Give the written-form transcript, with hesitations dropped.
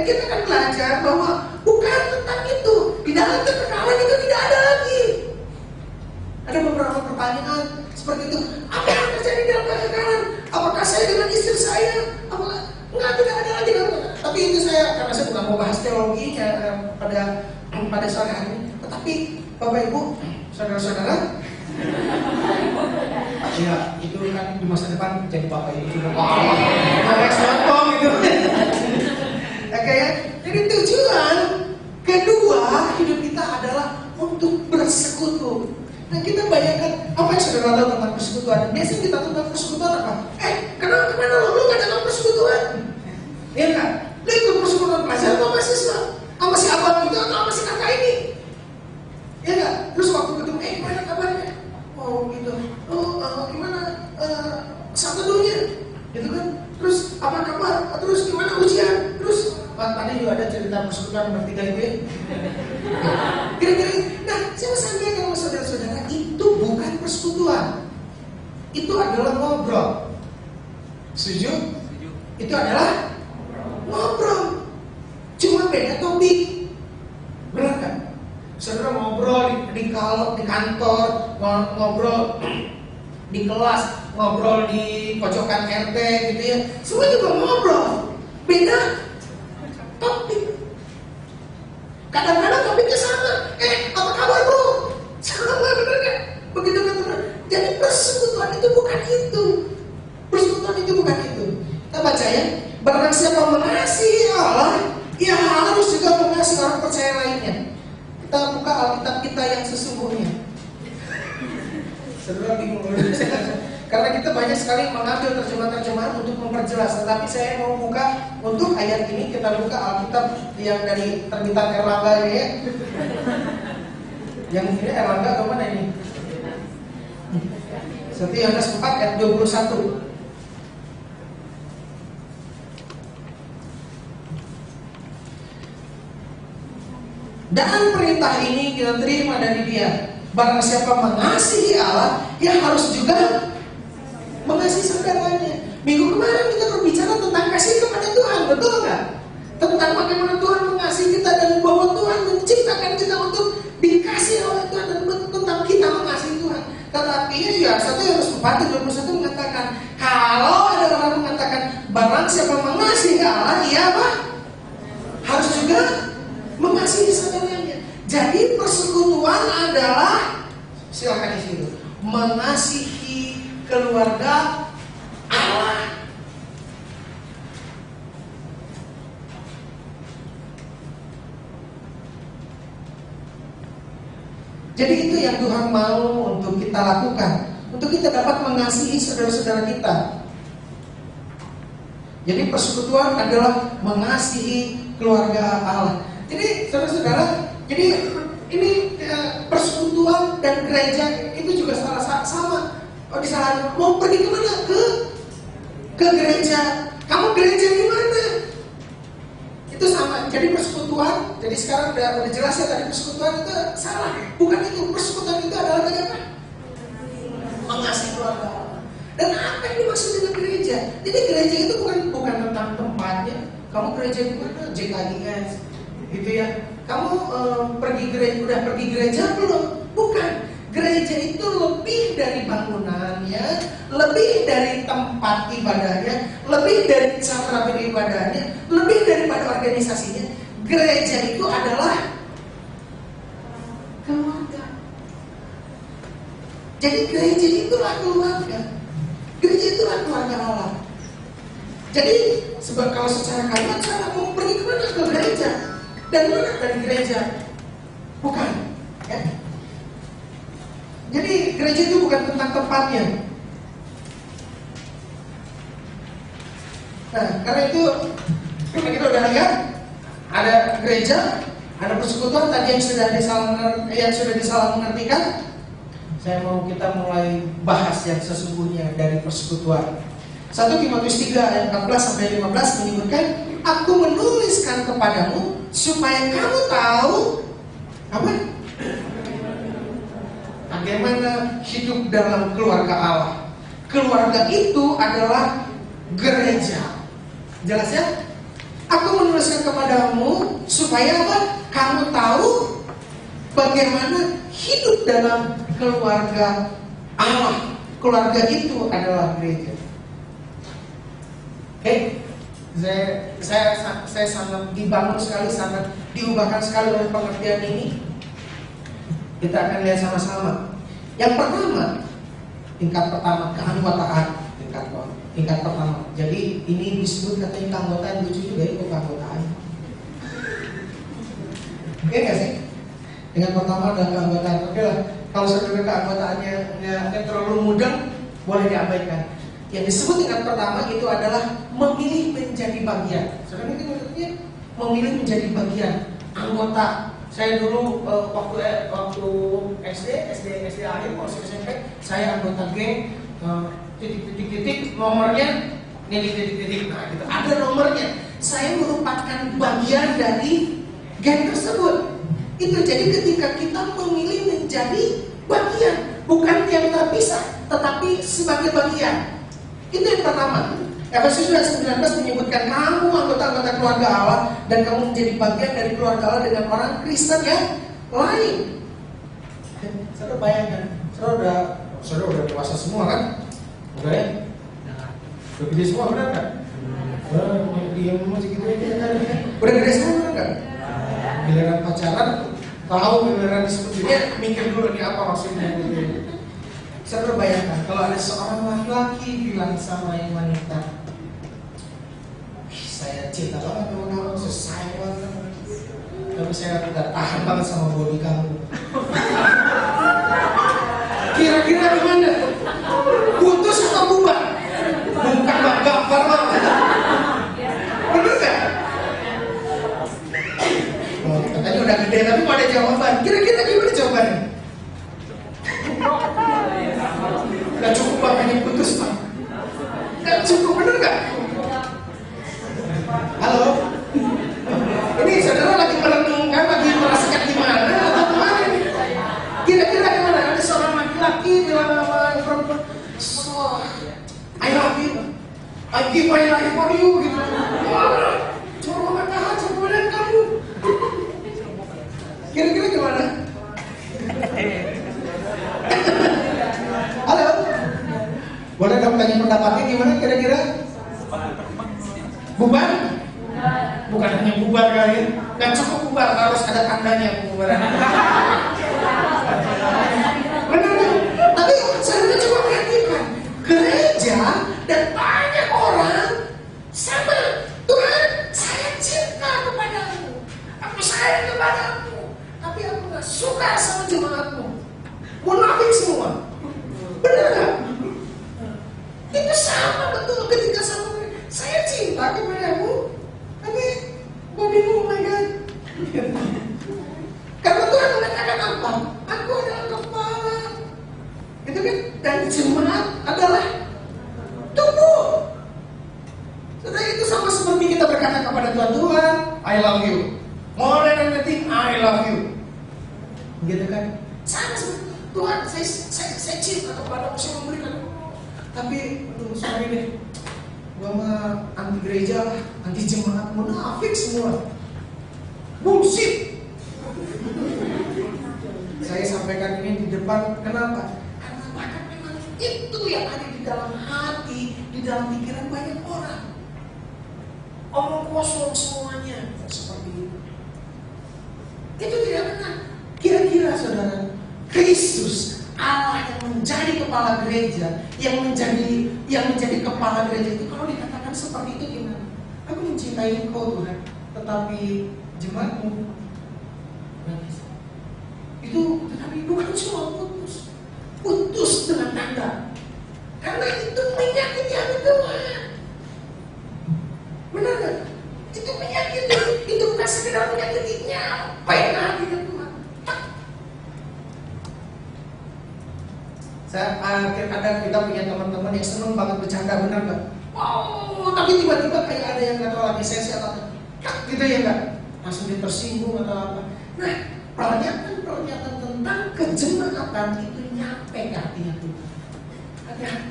kita akan belajar bahwa bukan tentang itu. Di dalam kekekalan itu tidak ada lagi. Ada beberapa pertanyaan seperti itu. Apa yang terjadi dalam kekekalan? Apakah saya dengan istri saya? Apakah enggak, tidak ada lagi. Tapi itu karena saya bukan mau bahas teologi pada sore hari ini. Tetapi Bapak Ibu, saudara-saudara, ya itu kan di masa depan jadi Bapak Ibu juga sombong gitu. Oke ya. Jadi tujuan kedua hidup kita adalah untuk bersekutu. Nah kita bayangkan apa yang saudara tahu tentang persekutuan. Biasanya kita tentang persekutuan apa? Kenapa kemana lu gak datang persekutuan? Iya kan? Lu ikut persekutuan pelajar atau mahasiswa? Sama si abang itu atau sama si kakak ini? Iya kan? Terus waktu ketemu, gimana kabarnya? Oh gitu. Oh gimana Sabtunya? Gitu kan? Terus apa kabar? Terus gimana ujian? Terus tadi juga ada cerita persekutuan bertiga itu ya. Kira-kira. Nah, saya mau sampaikan sama saudara-saudara, itu bukan persekutuan. Itu adalah ngobrol. Setuju? Itu adalah ngobrol. Cuma beda topik. Benar kan? Saudara ngobrol di kantor, ngobrol di kelas, ngobrol di pojokan RT gitu ya. Semua juga ngobrol. Beda topik. Kadang-kadang topiknya sama. Apa kabar bro? Sama, bener kan? Begitu kan teman. Jadi persekutuan itu bukan itu. Persekutuan itu bukan itu. Kita baca ya. Barang siapa mengasihi Allah, ia harus juga mengasihi orang percaya lainnya. Kita buka Alkitab kita yang sesungguhnya. Saudara bingung. Karena kita banyak sekali mengambil terjemahan-terjemahan untuk memperjelas. Tetapi saya mau buka untuk ayat ini. Kita buka Alkitab yang dari terbitan Erlangga ini ya. Yang ini Erlangga atau mana ini? 1 Yohanes 4 ayat 21. Dan perintah ini kita terima dari Dia. Barang siapa mengasihi Allah, ia harus juga mengasihi saudaranya. Minggu kemarin kita berbicara tentang kasih kepada Tuhan, betul nggak? Tentang bagaimana Tuhan mengasihi kita dan bahwa Tuhan menciptakan kita untuk dikasih oleh Tuhan dan tentang kita mengasihi Tuhan. Tetapi ya 1 Yohanes 4:21 mengatakan, kalau ada orang mengatakan barang siapa mengasihi Allah, ia apa? Harus juga mengasihi saudaranya. Jadi persekutuan adalah, silakan di situ, mengasihi keluarga Allah. Jadi itu yang Tuhan mau untuk kita lakukan, untuk kita dapat mengasihi saudara-saudara kita. Jadi persekutuan adalah mengasihi keluarga Allah. Jadi saudara-saudara, jadi ini persekutuan dan gereja itu juga sama. Oh, disalahin, mau pergi kemana? Ke gereja. Kamu gereja di mana? Itu sama. Jadi persekutuan. Jadi sekarang udah jelas ya tadi persekutuan itu salah. Bukan itu. Persekutuan itu adalah bagaimana? Mengasihi keluarga Allah. Dan apa yang dimaksud dengan gereja? Jadi gereja itu bukan tentang tempatnya. Kamu gereja di mana? JKIS. Gitu ya. Kamu udah pergi gereja belum? Bukan. Gereja itu lebih dari bangunannya, lebih dari tempat ibadahnya, lebih dari cara beribadahnya, lebih daripada organisasinya. Gereja itu adalah keluarga. Jadi gereja itulah keluarga. Gereja itulah keluarga Allah. Jadi sebab kalau secara kalimat saya mau pergi kemana? Ke gereja. Dan mana dari gereja? Bukan ya? Jadi gereja itu bukan tentang tempatnya. Nah, karena itu kita udah lihat ada gereja, ada persekutuan tadi yang sudah disalah mengertikan. Saya mau kita mulai bahas yang sesungguhnya dari persekutuan. 1 Timotius 3 ayat 14-15 menyebutkan, aku menuliskan kepadamu supaya kamu tahu apa? Bagaimana hidup dalam keluarga Allah. Keluarga itu adalah gereja. Jelas ya? Aku menuliskan kepadamu supaya apa? Kamu tahu bagaimana hidup dalam keluarga Allah. Keluarga itu adalah gereja. Oke? Saya sangat dibangun sekali, sangat diubahkan sekali oleh pengertian ini. Kita akan lihat sama-sama. Yang pertama, tingkat pertama, keanggotaan. Tingkat pertama. Jadi ini disebut katanya keanggotaan, lucu juga itu keanggotaan. Oke gak sih? Tingkat pertama adalah keanggotaan. Oke lah, kalau saudara keanggotaannya terlalu mudah, boleh diabaikan. Yang disebut tingkat pertama itu adalah memilih menjadi bagian. Saudara ini maksudnya memilih menjadi bagian, anggota. Saya dulu waktu SD akhir masih SMP, saya anggota geng titik nomornya titik. Nah, gitu. Ada nomornya. Saya merupakan bagian dari geng tersebut. Itu jadi ketika kita memilih menjadi bagian, bukan yang terpisah, tetapi sebagai bagian. Itu yang pertama. Efesus 19 menyebutkan kamu anggota-anggota keluarga Allah dan kamu menjadi bagian dari keluarga Allah dengan orang Kristen yang lain. Saudara bayangkan, saudara udah dewasa semua kan? Udah ya? Udah gede semua benar kan? Diam masih gitu aja kan? Udah gede semua benar kan? Giliran pacaran, tahu giliran disebutnya, mikir dulu nih apa maksudnya. Saudara bayangkan kalau ada seorang laki-laki bilang sama yang wanita, saya cinta banget sama kamu, saya sayang banget, tapi saya tidak tahan banget sama body kamu. Kira-kira gimana? Putus atau bubar? Bukan gambar banget. Bener gak? Oh, katanya udah gede tapi mau ada jawaban. Kira-kira gimana jawabannya? Gak cukup makanya putus Pak. Gak cukup, bener gak? Halo? Ini saudara lagi merenungkan, lagi merasakan gimana atau kemana nih? Kira-kira gimana? Ada seorang laki-laki bilang sama perempuan, so, I love you, I give my life for you gitu. Cuma mama tahan sama kamu. Kira-kira gimana? Halo? Boleh dong tanya pendapatnya gimana kira-kira? Bubar? Bukan hanya bubar kali, gak cukup bubar, harus ada tandanya pembubaran. Benar kan? Tapi saya coba perhatikan, gereja dan banyak orang sama. Tuhan, saya cinta kepadamu, aku sayang kepadamu, tapi aku gak suka sama jemaatmu. Munafik semua. Benar gak? Itu sama betul ketika sama saya cinta kepadamu, tapi bodimu, oh my God. Karena Tuhan mengatakan apa? Aku adalah kepala. Itu kan? Dan jemaat adalah tubuh. Saudara, itu sama seperti kita berkata kepada Tuhan, Tuhan, I love you. More than anything, I love you. Gitu kan? Sama seperti Tuhan, saya cinta kepadamu, saya memberikan. Tapi, sorry deh, gua mah anti gereja lah, anti jemaat, munafik semua. Bullshit. Saya sampaikan ini di depan, kenapa? Karena bahkan memang itu yang ada di dalam hati, di dalam pikiran banyak orang. Omong kosong semuanya, seperti itu. Itu tidak benar. Kira-kira saudara, Kristus Allah yang menjadi kepala gereja, yang menjadi kepala gereja itu kalau dikatakan seperti itu gimana? Aku mencintai engkau Tuhan, tetapi jemaatmu nggak bisa. Itu tetapi bukan cuma putus dengan tanda, karena itu menyakiti hati Tuhan. Benar kan? Itu menyakiti, itu bukan sekedar menyakiti, nyampe hatinya Tuhan. Kadang kita punya teman-teman yang seneng banget bercanda, benar nggak? Wow, tapi tiba-tiba kayak ada yang nggak tahu lagi sesi atau apa, gitu ya nggak? Langsung dia tersinggung atau apa? Nah, pernyataan tentang kejemaatan itu nyampe ke hatinya Tuhan. Hati-hati.